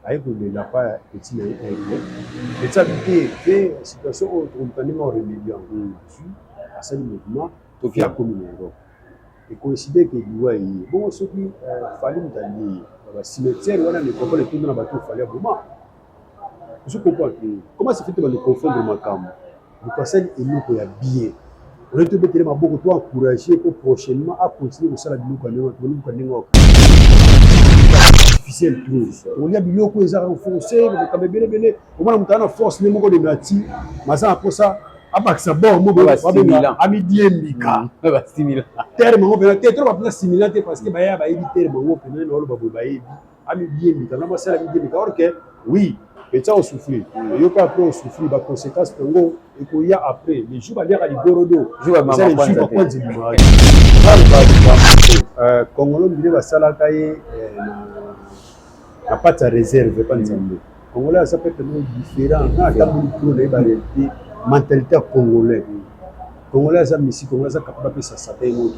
aye kolela pa petit na aigle petit habité pe situation au trompannement remédiant asali mouvement to kia communero et coïncider que doit y bon ce qui fallait m'tali ba cimetière wana ne comprend le tout na bateau fallait moment je comprends comment ça fait que le confondre makambo le passage est nous ko ya bien on est tout ma beaucoup toi encourager pour prochainement à continuer de ça la biloko na ndenge artificiel trop on y a biloko ezara renforcer comme belé au moins mutana force ne moko de nati maza pour ça abakisa bon mo ba amidie mbika ba similaire terme mo ba te trop ba similaire parce que ba ya ba ebi terme mo pena no ba ba ebi amidie mbika na masala amidie mbika or que oui et ça on souffrir yo pas après on souffrir ba conséquences pengo et ko ya après les jours ba lira liborodo jour ba Congolais bile basalaka ye na pata réserve pas nzambe Congolais ça peut être différent na tabuli pro na réalité mentalité congolais Congolais ça misi Congolais ça capable de ça saper mot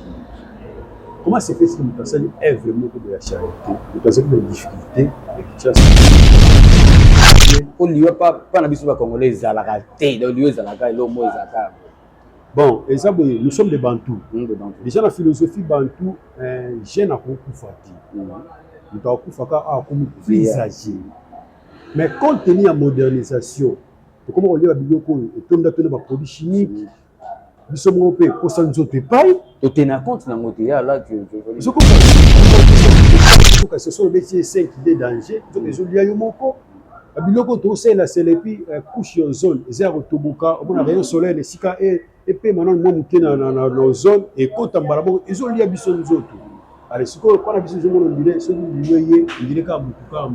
comment c'est fait si nous passons œuvre mot de la charité nous passons des difficultés avec ça on lui pas na biso ba Congolais zalaka té donc lui zalaka lo mo zalaka. Bon, exemple, nous sommes des Bantous. Déjà, la philosophie Bantou, jeune à Koukoufati. Nous avons Koukoufaka à Koukoufisager. Mais compte tenu de la modernisation, comme on dit à Bioko, et tout le monde a produits chimiques, nous sommes européens, pour ça nous autres pareil. Tu tenais compte dans le là, je comprends. Ce sont les métiers 5 qui sont dangers. Donc, les oliviers, biloko to sela selepi couche en zone zéro tobuka on a rayon soleil les sika et pe maintenant moi muté na zone et kota mbalabo ils ont lié biso nzoto allez siko kwa na biso zomo ndile so ndile ndile ka mutuka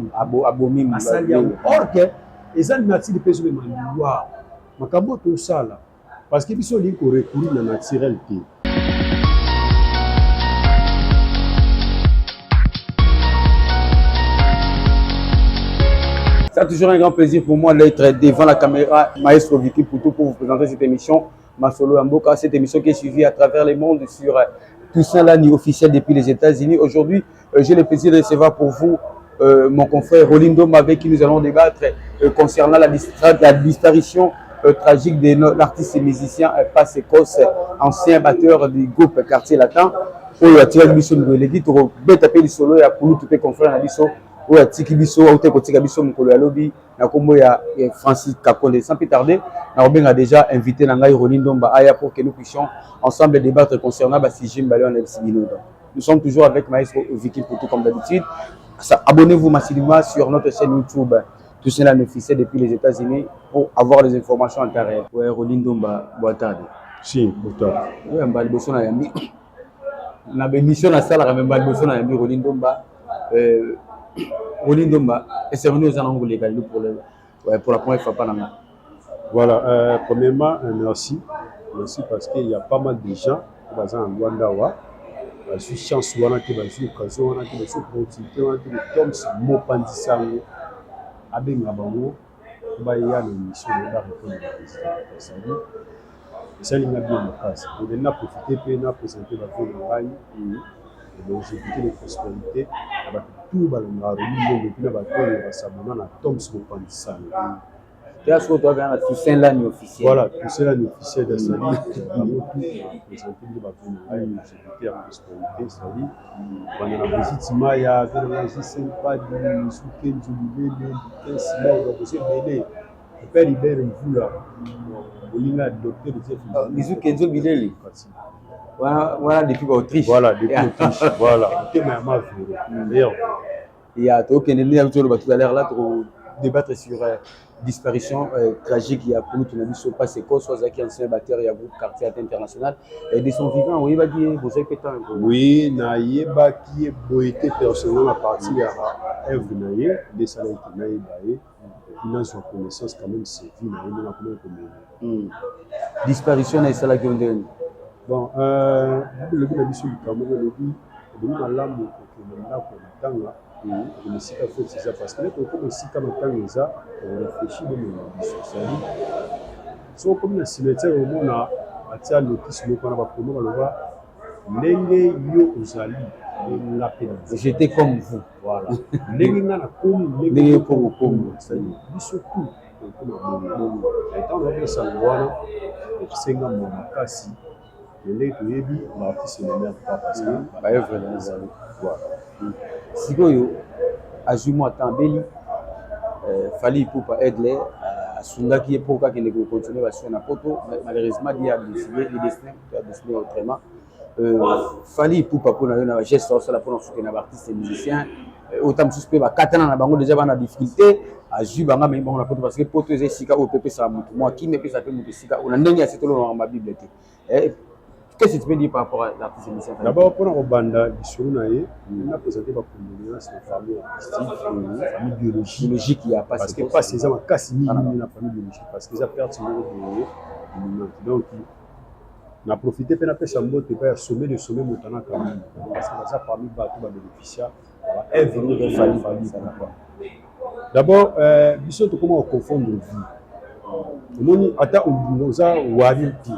abomi masali ya or que les animateurs de peso le mandiwa makabo to sala parce que biso li ko recourir na naturalité. C'est toujours un grand plaisir pour moi d'être devant la caméra Maestro Vicky Poutou pour vous présenter cette émission Masolo Amboka, cette émission qui est suivie à travers le monde sur Toussaint Lani officiel depuis les États-Unis. Aujourd'hui, j'ai le plaisir de recevoir pour vous mon confrère Rolindo avec qui nous allons débattre concernant la disparition tragique de l'artiste et musicien Passekos, ancien batteur du groupe Quartier Latin. Pour le tirage de Mission de l'édit, pour taper le solo et pour nous tous les confrères de Mission. Oya tiki biso auté kotika biso mukolo ya lobi na kombo ya Francis Kakonde. Sans plus tarder, na obenga déjà invité na ngai Rolindo Mba aya pour que nous puissions ensemble débattre concernant ba sujet mbalo en Elsibino. Nous sommes toujours avec Maestro Vicky Poutou comme d'habitude. Abonnez-vous massivement sur notre chaîne YouTube Toussaint Lani officiel depuis les États-Unis pour avoir les informations en temps réel. Ouais, Rolindo Mba boitade. Si, boitade. Ouais, mbali boso na yambi. Na émission na sala ka mbali boso na yambi Rolindo Mba Rolindo Mba est revenu aux Anangolais pour la première fois. Voilà, premièrement, merci. Merci parce qu'il y a pas mal de gens qui sont en Rwanda. Je suis chance de suis occasion de suis opportunité de Toms Mopandisango Abengabango il y a une mission de la République et ça il m'a bien le cas. On a profité pour présenter la vie de Rwanda. Donc j'ai évité les prospérités avec tout le Rolindo depuis la bataille de Sabona na Toms Mopandisango. Tu as ce que tu as Toussaint Lani officiel. Voilà, Toussaint Lani officiel de Sali. Présenté de la j'étais en prospérité, Sali. Pendant la visite, il y avait un sympa de Souken Zubile, de Sima, de Bélé. Le père Hubert Mvoula, le docteur de Zef. Souken Zubile. Voilà, depuis l'Autriche. Voilà, depuis l'Autriche. Voilà, c'était ma mère. D'ailleurs, il y a tout à l'heure là pour débattre sur disparition tragique. Il y a pour nous qui n'a vu ce passer quoi, soit qui est ancien batteur, il y a groupe Quartier International. Et de son vivant, oui, il va dire, vous avez pété un peu. Oui, Naïeba qui est boité personnellement à partir de Eve Naïe, des salaires qui Naïe, qui n'a son connaissance quand même, c'est vie Naïe, mais la première disparition Naïe Salah Gonden. Bon, le but de la du Cameroun, le but de la lame, que le le sika fait c'est ça parce que comme le sika maintenant ça on réfléchit de la société so comme le cimetière au monde a attia notice le qu'on a pas comment on va ndenge yo ozali nga pe na j'étais comme vous. voilà ndenge nga na komi Ndenge po komi c'est-à-dire biso tout ekoma bongo etant napesa ngo wana esenga mwa makasi ndenge toyebi baartiste na mer pas parce que baevre na ezali sikoyo azwi mwa temps abeli Fally Ipupa Aigle asungaki ye mpo kakende kocontinue basio na poto malheureusement dia décidé le destin a décidé autrement Fally Ipupa mpona yo na bageste osala mpona soutenir baartiste musicien autant mosusu mpe bakatana na bango déjà bana difficulté azwi bango amemi bango na poto parce que poto eza esika oyo mpe epesaka motu mwa kimi epesaka mpe motu esika na ndenge ya setolonaka mabible te. Qu'est-ce que tu peux dire par rapport à l'artiste musicien? D'abord, pour nous banda lisolo na ye, on a présenté ba condoléances na famille artistique, famille biologique il y a pas parce que pas ces hommes cassent ni la famille biologique parce que ça perd son nom de donc on a profité pour appeler ça mot pas sommet de sommet motana quand même parce que ça parmi bateau ba bénéficiaire va œuvre de famille ça n'a pas. D'abord, biso to comment on confondre vie. Moni ata oza wari ti.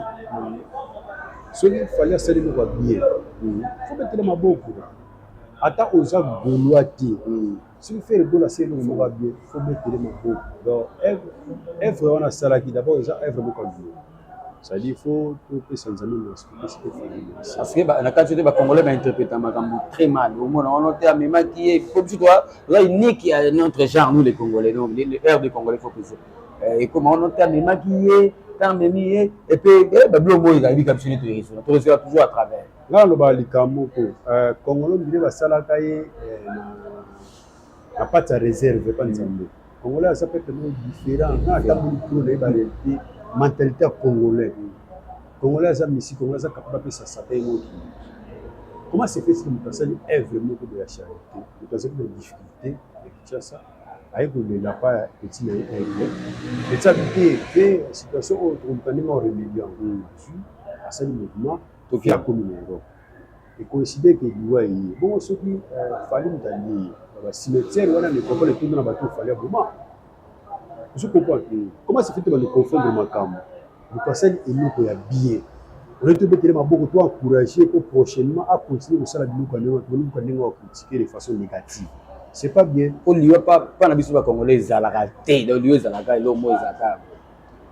Soki fallait saluer mon bien. Faut mettre les maboko. Ata oza goloa ti. Si vous faites le bon assez mon bien, faut mettre les maboko. Donc œuvre on a salaki d'abord oza œuvre beaucoup bien. Ça dit faut tout sans amis parce que na quand tu congolais va interpréter makambo très mal. Au moins on note à même qui est comme tu dois là unique à notre genre nous les Congolais donc les airs des Congolais faut préciser. Et comment on note à même qui est et puis bablo mo il a vu comme si tu es toujours à travers là le balikamo ko congolais bile basalaka ye na pas de réserve pas nzambe congolais ça peut être différent na tabou pro les réalité mentalité congolais congolais ça misi congolais ça capable de ça saper autre comment c'est fait si une personne est vraiment de la charité une personne de difficulté et ça avec le lapin petit et ça fait situation où on peut pas remédier à ce mouvement tout qui a communé et coïncider que du ouais bon ce qui fallait m'entendre cimetière on a les propos les tout dans la bateau fallait vraiment je comprends comment c'est fait de le confondre ma cam le passage est nous pour bien on est tout mettre ma beaucoup toi encourager pour prochainement à continuer de ça la nous quand critiquer de façon négative. C'est pas bien. Au lieu pas na biso ba congolais zalaka té dans lieu zalaka lo mo zaka.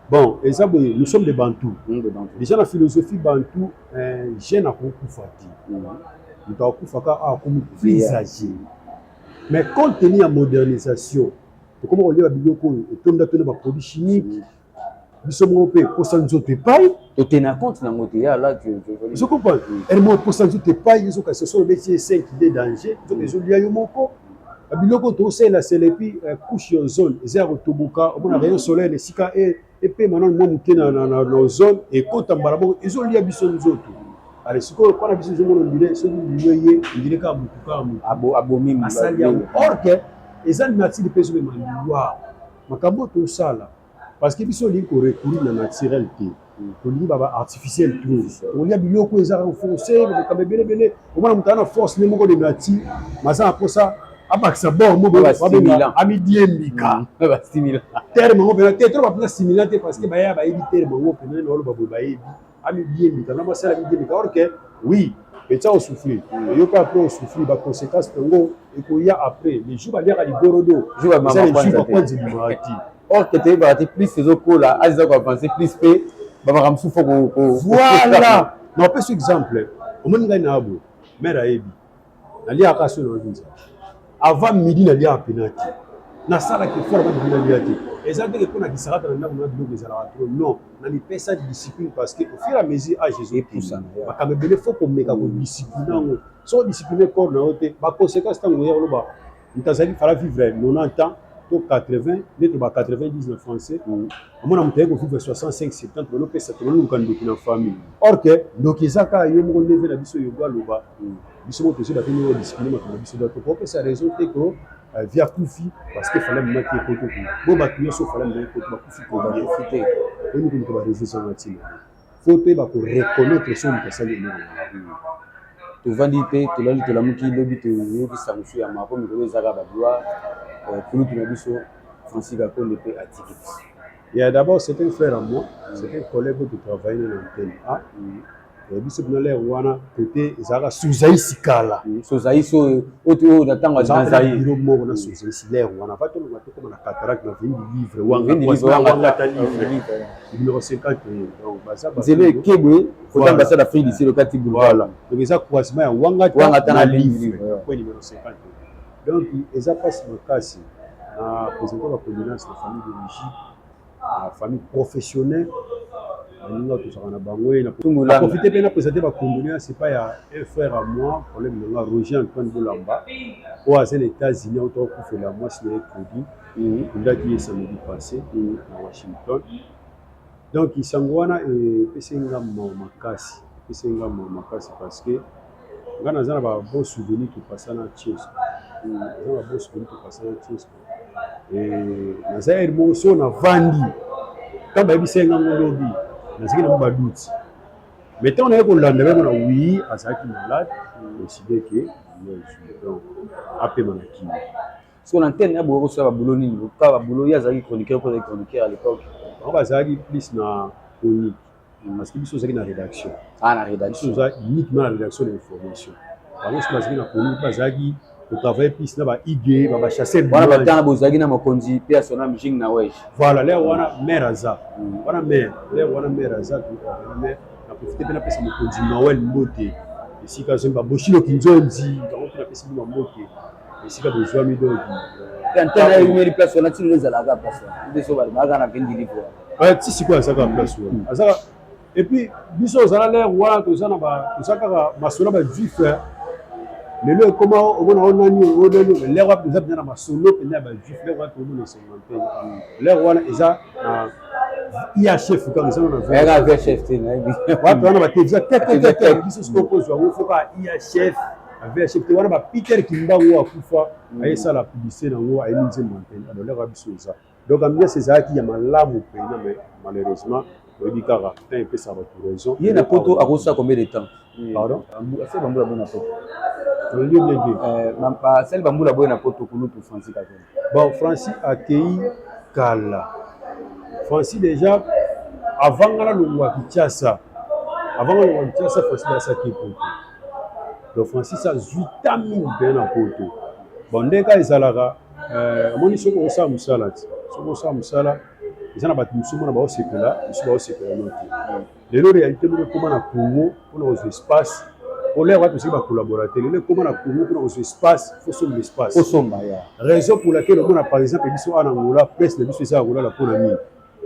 Bon, exemple nous sommes des bantous. Déjà la philosophie bantou jeune à kokufati. Nous ta kufaka a comme visager. Mais compte tenu la modernisation, comment on dit ba biloko et tonda ba produits chimiques. Nous sommes européens pour ça nous autres paille. Tu tenir compte na motéa là je comprends. Et moi pour ça nous autres paille ils ont que ce sont les métiers 5 qui des dangers. Donc les autres liés moko. Biloko to sela c'est les puis couche en zone zéro tobuka on a rayon soleil les sika et puis maintenant moi muté na zone et quand ambarabo ils ont lié biso nous autres allez siko quand biso je mon dire ce lié il dirait ka mutuka abomi asali or que les animateurs de peso le mandoua makambo to sala parce que biso li ko recourir na naturel to li baba artificiel tout on lié biloko ezara foncé comme belé au moins mutana force ne moko de nature masa pour ça abakisa bon mo ba amidie mbika ba stimulant terme mo bena te trop ba stimulant parce que ba ya ba ebi terme mo pena no lo ba ba ebi amidie mbika na masala amidie mbika or que oui et ça on souffrir yo pas après on souffrir ba conséquences pengo et ko ya après les jours ba lira li gorodo jour ba maman pas de marati or que te ba te plus ces oko là aza ko penser plus pe ba ma ramsu fo ko voilà non pas ce exemple au monde nga na abo mère ebi ali akaso no nza avant midi na lia penalty na sala qui fort avant de lia ti exactement que pour na kisarata na ndako na biloko ezala trop non na ni pesa discipline parce que au fur et à mesure à Jésus pour ça ba ka mebele faut ko meka ko discipline so discipliner corps na ote ba conséquence tango ya loba ntazali fala vivre 90 ans to 80 neto ba 90 en français amona muteye ko vivre 65 70 no pesa to no kan dokina famille or que dokizaka yo mo lever na biso yo loba biso mo tosi ba teni o discipline ma ko biso dato ko pesa raison te ko via kufi parce que fallait me mettre ko bo ba tuyo so fallait me ko ba kufi ko ba profiter et nous ko ba réflexion matine faut te ba ko reconnaître son personne no to vandi pe to lali to lamuki lobi to yo ki sansu ya ma ko mi ko zaka ba doa pour tu na biso Francis Gakonde pe atiki. Il y a d'abord c'est un frère à moi, c'est un collègue qui travaille dans l'antenne A. biso na l'air wana côté ezaka Sozaï Sikala Sozaï so oto na tanga Zanzaï biro moko na Sozaï Sikala wana va to comme la cataracte na vindi livre wanga ta livre numéro 50 donc baza zele kebwe faut ambassade d'Afrique d'ici le kati voilà donc eza croisement ya wanga ta na livre point numéro 50 donc eza passe makasi na présenté la condolence de famille d'origine la famille professionnelle on a tout ça on a bangoué na profité bien à présenter ma condolence c'est pas ya un frère à moi problème de Roger Antoine Bolamba au aux États-Unis autour pour faire la moi c'est le produit on a dit samedi passé à Washington donc il s'engouana et pesenga makasi parce que on a un bon souvenir qui passe à la Chelsea on a un bon souvenir qui passe à la Chelsea et on a une émotion na vandi quand baby senga ngolobi na ziki na badoute mais tant on est qu'on l'a même on a oui à ça qui malade décidé que donc après mon équipe sur l'antenne ya boko ça ba bouloni ka ba boulot ya zaki chroniqueur pour les chroniqueurs à l'époque on va zaki plus na chronique parce que biso zaki na rédaction na rédaction ça uniquement la rédaction de l'information parce que zaki na chronique pas zaki au travail plus na ba IG ba chasser voilà ba tana bozaki na makonzi pe sona mjing na wesh voilà là wana mère aza wana mère là wana mère aza tout mère na profiter pe na pesa mokonzi Noël Mbote ici ka zemba boshilo kinzondi donc na pesa mbote ici ka besoin mi donc antenne ya numeri place on a tiré les alaga place de so bali maga na vendi livre ouais si c'est quoi ça ka place azaka et puis biso zala l'air wana to zana ba to saka masolo ba juif mais le comment on a ni l'air wa bizarre bien na masolo pe na ba juif l'air wa to no cinquantaine l'air wana eza ia chef quand ils sont na era chef na watu wana ba tevisa tete biso ce qu'on pose wa faut pas ia chef avec chef wana ba Peter Kimbangu akufa ayesa la publicité nango ayeminze montagne alors l'air wa biso ça donc ambiance c'est ça qui ya malamu pe mais malheureusement il kara un peu ça va pour raison il y a na poto a reçu combien de temps pardon c'est bambula bona poto le lieu bien dit mamba celle bambula bona poto kulutu Francis Katon bon Francis accueilli Kala Francis déjà avant la loi Kinshasa Francis a sa poto donc Francis a 8 ans bien en poto bon dès que ezalaka moni soko osa musala ils ont battu musumo na ba osepela note lelo réalité nous comment na Congo pour nos espaces pour les watu ba collaborateurs les comment na Congo pour nos espaces faut son espace faut somba ya raison pour laquelle on a par exemple biso en Angola presse de biso ça Angola la pour la mine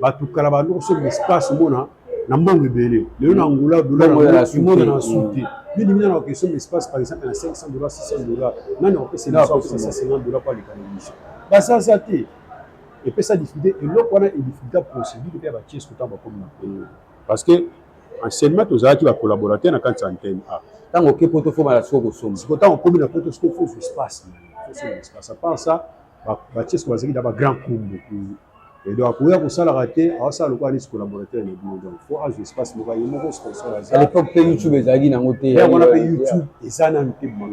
batu kala ba no son espace mona na mbango ebele lelo na Angola dollar na sumo na souté ni mina na question espace par exemple na $500 $600 nani on peut se $150 pour les canalisations ba ça té et puis ça difficulté et l'autre on a une difficulté procédure de faire bâtir ce temps comme parce que enseignement aux qui va collaborer dans quand antenne a tant que poto faut mal so bosom c'est quand on commune à poto ce qu'il faut espace à part ça bâtir ce qu'on va dire dans grand combo et donc pour ça la rater à ça le quoi les collaborateurs les donc faut avoir espace le il mon sponsor à l'époque YouTube ezali na ngote on a payé YouTube et ça n'a été bon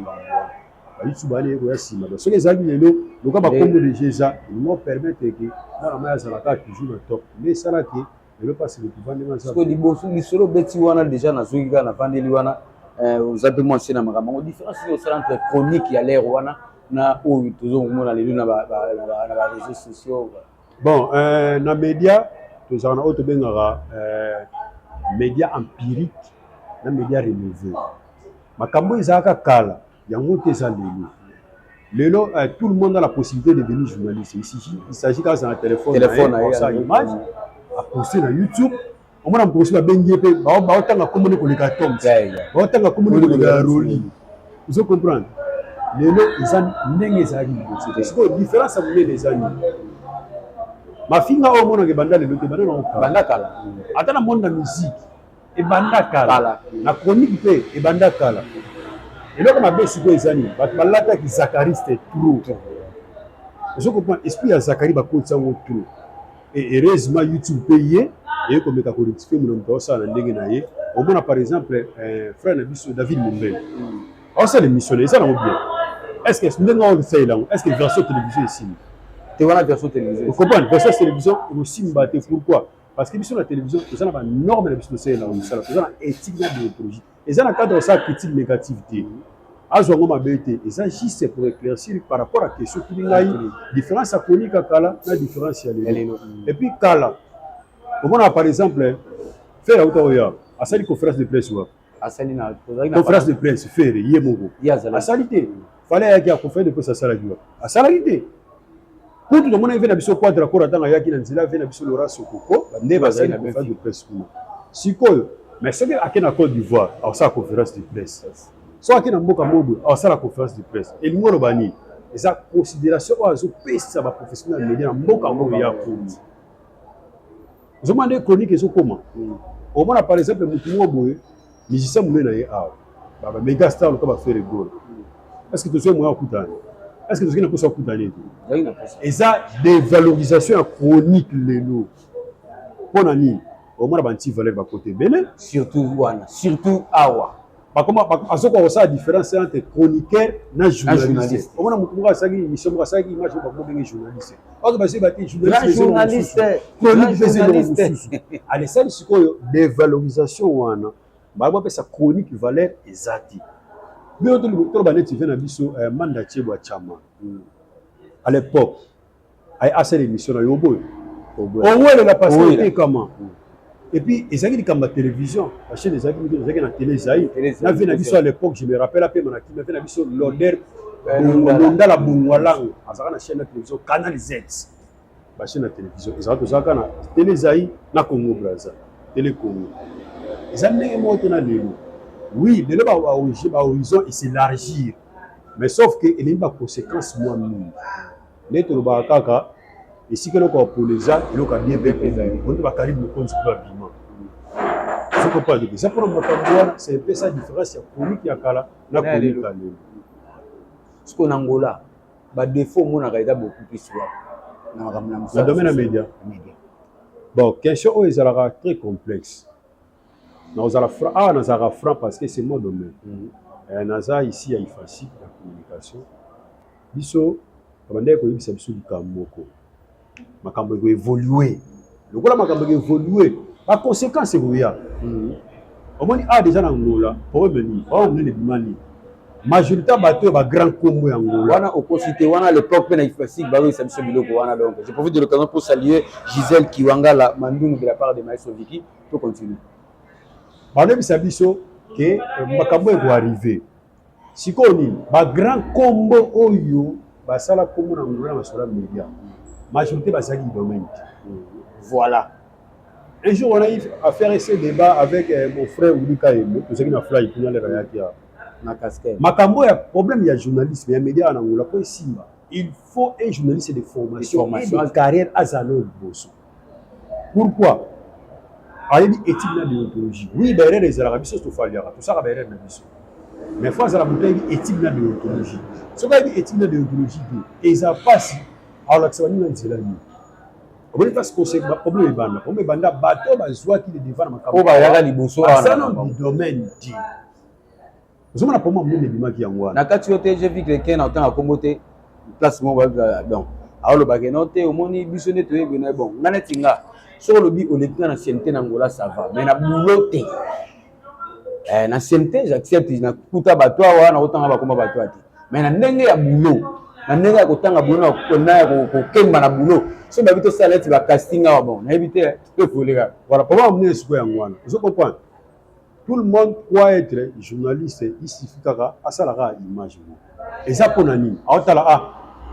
YouTube allez quoi si mais ce les amis le cas combo de Jésus ils m'ont permettre que moi la ça la toujours le top mais ça là qui le passe le pouvoir de ça parce que liboso lisolo beti wana déjà na zoika na vandeli wana vous avez moi c'est na makambo différence entre chronique ya l'air wana na o toujours mona les na ba réseaux sociaux bon na média tous on a auto bengara média empirique na média renouvelé makambo izaka kala yango teza lelo tout le monde a la possibilité de devenir journaliste il s'agit quand c'est un téléphone ça image à poster sur YouTube on m'a poster la bengie pe ba tanga communiquer ko le carton ba tanga communiquer ko la roli vous comprenez lelo izan ndenge zali c'est quoi différence avec les années ma finga o mona ke banda lelo te banda kala ata na monde na musique e banda kala na chronique pe e banda kala et là, on a besoin de Zani. Balata qui Zacharie c'était trop. Je comprends. Esprit à Zacharie va compter ça trop. Et heureusement YouTube payé et comme il a correctifié mon nom ça dans les naïe. On a par exemple frère David Mumbel. On sait les missionnaires ça non bien. Est-ce que c'est maintenant on fait là? Est-ce que version télévision ici? Tu vois la version télévision. Vous comprenez? Version télévision aussi me battre pourquoi? parce que biso la télévision toza na banorme na biso tosalela mosala toza na éthique na déontologie eza na cadre osala critique négative te azwa yango mabe te eza juste pour éclaircir par rapport à question tuli ngai différence ya konika kala na différence ya lelo et puis kala omona par exemple faire auta oya asali conférence de presse wa asali na conférence de presse faire ye moko asali te fallait yaki ya conférence de presse asalaki wa asalaki te kutu tomona eve na biso quadre akora ntango ayaki na nzela ave na biso Laurent Sokoko nde basali conférence de presse kuna sikoyo mais soki ake na Côte d'Ivoire aosala conférence de presse soki ake na mboka mobo aosala conférence de presse elingi oloba nini eza considération oyo azopesa baprofessionnel ya média na mboka oyo ya koni ozomona nde chronique ezokoma omona par exemple motu moko boye musicien monene na ye awa baméga star loka bafere gol est ce que tozwi moyen okutana est ce que tozwi na poso okutana ete eza dévalorisation ya chronique lelo mpo na nini omona banti valeur bakote ebele surtout wana surtout awa azokoka kosala différence entre chroniqueur na journaliste omona motu moko asalaki émission moko asalaki image moko bakobenge journaliste oto basi bati journaliste chronique mpe ezelo mosusu alesali sikoyo dévalorisation wana baa bapesa chronique valeur eza te bino toloba neti ve na biso manda tiebo ya chama à l'époque ay asala émission na yo boyo owelela pasteur ekama et puis ezalaki likambo ya télévision bachaîne ezalaki na télé ezali na ve na biso à l'époque je me rappelle ape manaki na ve na biso loder londala bongwalang azalaka na chaîne ya télévision Canal Z bachaîne ya télévision ezalaka tozalaka na télé ezali na Congo Brazza télé Congo eza ndenge moko te na lelo oui lelo bahorizon s'élargir mais sauf que elingi baconséquence mwa mingi nde tolobaka kaka esika eloko ya poleza eloko ya bien mpe onde bakalibi mokonzi mpe babima sokopa te eza mpona makambo wana c'est mpe sa différence ya chronique ya kala na chronique ya lelo siko na ngola badefo omonaka eza beaucoup plus wapi na domaine ya média bon question oyo ezalaka très complexe awa nazalaka franc parce que c'est mon domaine naza ici ya ifasi ya communication biso babandaki koyebisa biso likambo moko makambo ekoévolue lokola makambo ekoévolue baconséquence ekoya omoni awa déjà na ngola problème nini ebima nini majorité bato oyo bagrand kombo ya ngola wana okosite wana à l'époque mpe na ifasik baoyebisa biso biloko wana donc je profite de l'occasion pour saluer Gisèle Kiwangala Mandungu de la part de Maestro Vicky to continue balobisa biso ke makambo ekoarrive sikoyo nini bagrand kombo oyo basala kombo na ngola na masolo ya média majorité bazalaki domaine voilà un jour on a eu à faire ce débat avec mon frère Oulika Emo tozalaki na fly kuna lelo yaki na casquette makambo ya problème ya journalisme ya média na ngola po esimba il faut un journaliste de formation et de carrière azala liboso pourquoi ayebi éthique na déontologie oui baerreur ezalaka biso tofaliaka tosaka baerreur na biso mais fois azala moto ayebi éthique na déontologie soki ayebi éthique na déontologie te eza mpasi aolakisa baninga nzela nini omoni mpasi problème ebanda bato bazwaki le devant na makambo bayaka liboso azana domaine te ozomona poma monene ebimaki yango wana na kati yo te je vis quelqu'un na otanga kombo te place moko donc aolobaka no te omoni biso nde toyebi na bon nga neti nga soki olobi oleki nga na ancienneté na ngola ça va mais na bulo te na ancienneté j'accepte nakuta bato awa nakotanga bakoma bato ate mais na ndenge ya bulo na ndenge ya kotanga bulo na ya kokemba na bulo so babi tosala neti bacasting awa bon nayebi te tofoleka voilà poma monene sikoyo yango wana ozo comprendre tout le monde croit être journaliste il suffit kaka asalaka image moko eza mpona nini aotala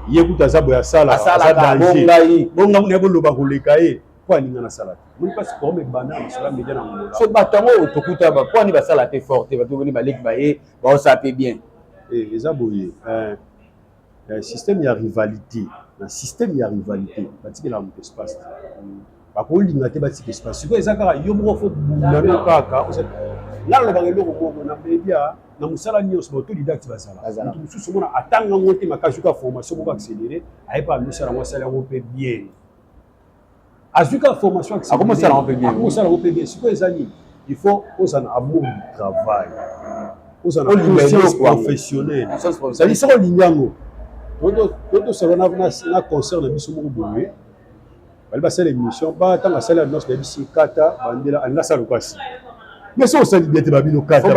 ye kuta aza boye asala danger bonga mona boloba koleka ye po aninga nasala te moni mpasi problème ebanda na masolo ya média na ngola so bato yango tokuta po ani basala te fort te bato boni baleki baye baosala mpe bien eza boye système ya rivalité na système ya rivalité batikelaka moto espace te bakolinga te batika espace sikoyo eza kaka yo moko fo bundano kaka nga lobaka eloko moko na média na mosala nyonso bautodidacte bazala moto mosusu omona atanga yango te makasi oka formation moko accéléré ayepa amosala yango asala yango mpe bien azwi kaka formation akomosala yango mpe bien sikoyo eza nini il faut ozala na amour du travail ozala na conscience professionnelle cetadire soko olingi yango totosala na concert na biso moko boye bali basala émission batanga asala annonce na bisi kata bandela anasala kwasi mais so osali bien te babino kata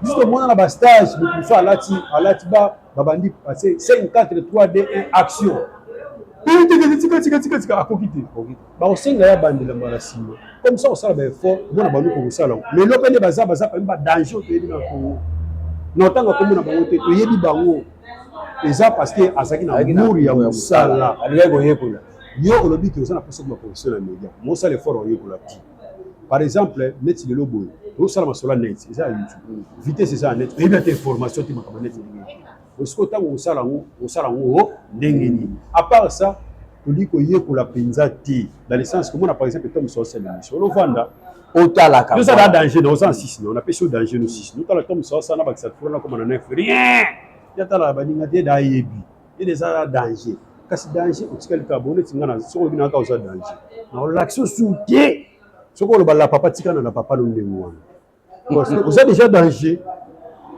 biso tomona na bastage biso alati babandi passé 5 4 3 2 1 action tika akoki te bakosenga ya bandela mbala nsima comme ça osala baeffort mona baluka kosala lelo mpe nde baza pambi badanger otoyebi na kongo na otanga komona bango te toyebi bango eza parce que azalaki na mouri ya mosala alingaki koyekola yo olobi ke oza na mposa kuma professionnel ya média mosala effort oyekola ti par exemple neti lelo boye osala masolo ya net eza ya youtube vitesse eza ya net oyebi ata information te makambo net osiko ntango osala yango ndenge nini à part ça toli koyekola mpenza te dans le sens komona par exemple to moso osala émission olovanda otalaka ozala danger na oza na 6 na onapesi yo danger no 6 notala to moso osala na bakisa fona koma na 9 rien yatala baninga te da yebi ede eza danger kasi danger otikali ka bone tinga na soko bina ka oza danger na olaction soutien soko oloba la papa tikana na papa no ndenge wana oza déjà danger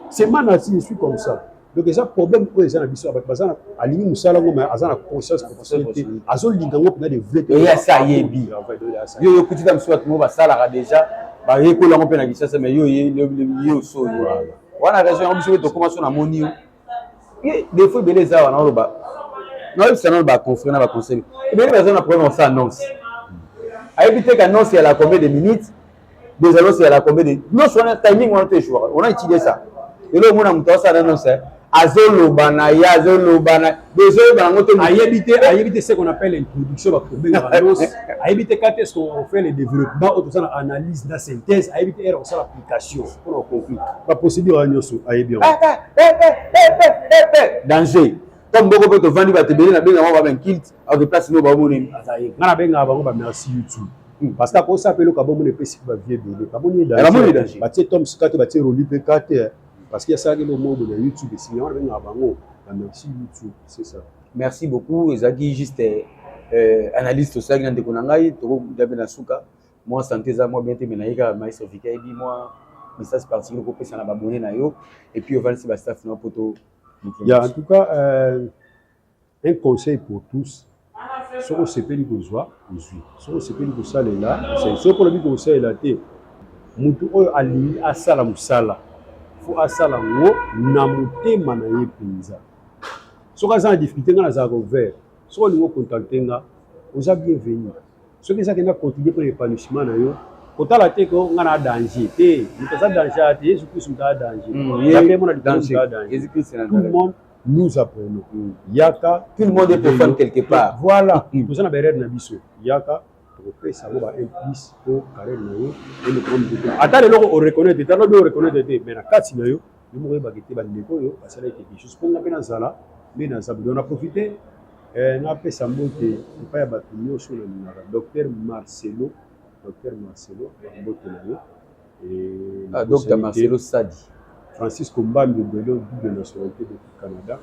c'est manati je suis comme ça donc eza problème oyo eza na biso bato baza alingi mosala ngo mais aza na conscience professionnalité azolinga ngo mpena de vrai eyasi ayebi yo yokutita mosu bato mo basalaka déjà bayekola ngo mpe na kisasa mais yo osoyo wana raison yango biso mpe tokoma so na moni yo des fois ebele eza wana oloba naoyebisa nano baconfrère na baconseil ebele baza na problème osa annonce ayebi te qu'annonce ya la combien de minutes des annonces ya la combien de nyonso wana timing wana to échouaka on a étudié ça lelo omona moto asala annonce azoloba na ye azoloba na bezoyeba yango te ayebi te ce qu'on appelle l'introduction bakobengaka annonce ayebi te kate est-ce qu'on fait le développement oyo tozala analyse na synthèse ayebi te ere kosala application mpona oconclure baprocédure wana nyonso ayebi yango danger comme mboko mpe tovandi bato ebele na benga bango babenkilt aokeplace no bamoneni nga na bengaka bango bamerci youtube parce que akosa mpe eloko abomona epesi bavie ebele bamoni danger batie tom sika te batie roli mpe ka te parce que asalaki lomobo na youtube esinga wana bengaka bango bamerci youtube c'est ça merci beaucoup ezalaki juste analyse tosalaki na ndeko na ngai tokokuta mpe na suka mwa santé eza mwa bien te me nayika maestro vika ebi mwa message particulier okopesa na babone na yo et puis ovandisi bastaff na poto en tout cas un conseil pour tous soko osepeli kozwa ozwi soko osepeli kosalela soko olobi kosalela te motu oyo alingi asala mosala fo asala yango na motema na ye mpenza soki aza na difficulté nga nazalaka ouvert soki olingi ocontacte nga oza bienvenu soki ezakende acontinue mpo na épanouissement na yo kotala te ko nga na danger te moto aza danger ya te yesu kristu moto aza danger yape mona likolo danger tout le monde nous apprenons yaka tout le monde est profane quelque part voilà toza na berere na biso yaka tokopesa yango ba implice po carrière na yo ata lelo oreconnaitre te alobi oreconnaitre te mais na kati na yo yo moko oyebaka te bandeko oyo basalaki quelque chose mpo nga mpe nazala nde naza bino na profite napesa mbote epai ya bato nyonso nalingaka docteur Marcelo mbote na yo docteur Marcelo Sadi Francisco Mbambi Bello double nationalité depuis Canada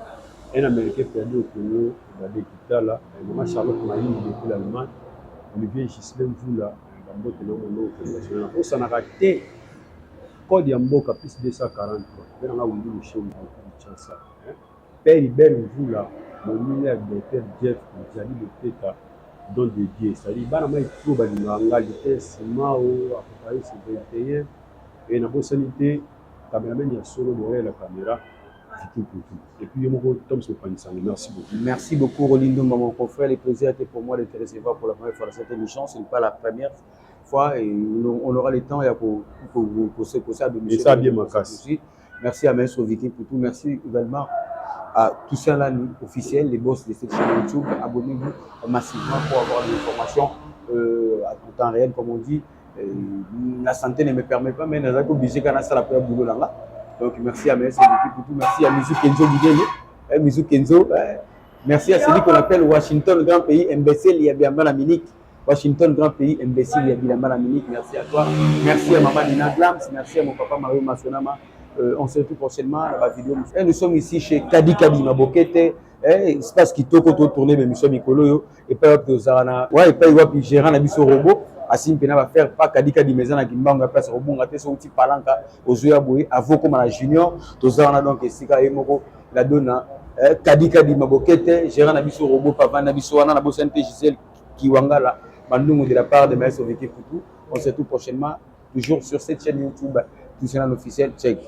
un américain perdu au Congo Badé Kitala maman Charlotte Marine depuis l'Allemagne Olivier Gislain Vula mbote na mono international osanaka te code ya mboka plus 243 mpe nanga windi michel chansa père Ibel Vula momile ya docteur Jeff Zali Loteta don de Dieu c'est-à-dire bana mai tro balingaka nga litese mao apocalypse 21 et na bosani te cameraman ya solo derrière la caméra et puis Tom merci beaucoup Rolindo mon confrère, le plaisir était pour moi de te recevoir pour la première fois dans cette émission. Ce n'est pas la première fois et on aura le temps pour se poser à merci à Maestro Vicky pour tout, merci également à Toussaint Lani officiel, les boss de cette chaîne YouTube. Abonnez-vous massivement pour avoir des informations à tout temps réel comme on dit. La santé ne me permet pas, mais nous avons obligé qu'à la première boulot là. Donc merci à Maestro Vicky pour tout, merci à Mizu Kenzo Guideli, Mizu Kenzo, merci à celui qu'on appelle Washington, grand pays imbécile, il y a bien mal à Munich. Washington, grand pays imbécile, il y a bien mal à Munich. Merci à toi, merci à maman Nina Glams, merci à mon papa Mario Masonama. On se retrouve prochainement à la vidéo. Nous sommes ici chez Kadi Kadi Mabokete. Espace qui tourne tourner, mais nous sommes Mikolo. Et pas de Zarana. Ouais, et pas de gérant à Bisso Robot. Asim Pena va faire pas Kadi Kadi Maison à Gimba. On va place Robot. On va faire son petit palanca aux yeux à bouer. À vous comme à la junior. Tous Zarana donc, et Sika et Moko la donne Kadi Mabokete, gérant Nabiso Robot Papa Nabiso Wana Nabo Santé Gisèle Kiwangala, Bandungu de la part de Maestro Vicky Poutou. On se retrouve prochainement, toujours sur cette chaîne YouTube, tout ça officiel. Check.